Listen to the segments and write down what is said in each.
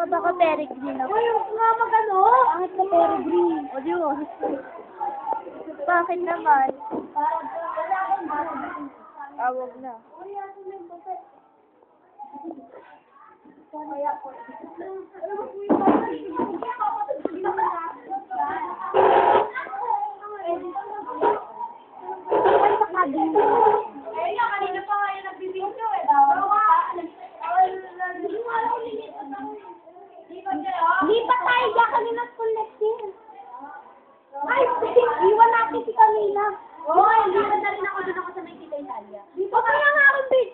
baka peregrine ako. Uy, huwag nga mag-ano. Bakit ka peregrine? O di mo. Bakit naman? Awag na. Kanina pa nga yung nagbibidyo eh. Hindi pa tayo dyan kanina connect yun. Ay, iwan natin si Camila. Oo, hindi na rin ako doon ako sa may kita Italia. O kaya nga ako, babe.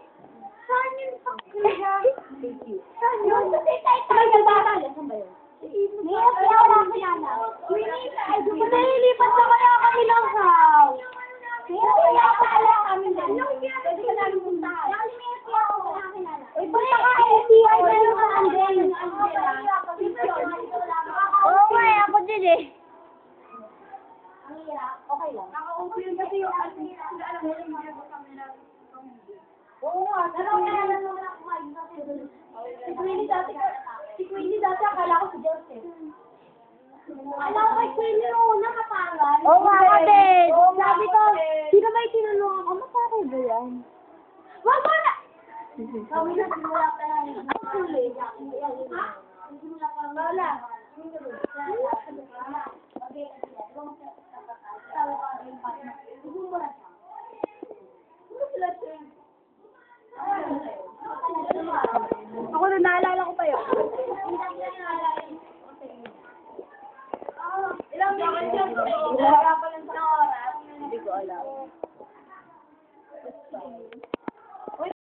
Saan yun sa kaya? Saan yun? Sa kita Italia. Saan ba yun? Ngayon, kaya wala ko nana. Nahilipat na kaya kami ng house. Ngayon, kaya wala kami nana. Pwede ka namin puntahan. Uy, punta ka SCI na yung Andel. Oo nga, ako din eh. Ang hirap, okay lang. Nakaupo yun kasi yung alam mo yung mga camera. Oo nga, alam mo na kumain kasi si Queenie dati akala ko si Joseph. Akala ko kay Queenie noon nakapangal. Oo nga ako din. Sabi ko, sino ba yung tinanong ako? Matapay ba yan? Wag mo na! Kami na simula pa lang. Ang huli. Ha? Simula pa lang. Wala. Okay. Sabi ko yung partner. Hindi mo na siya. Ano sila siya?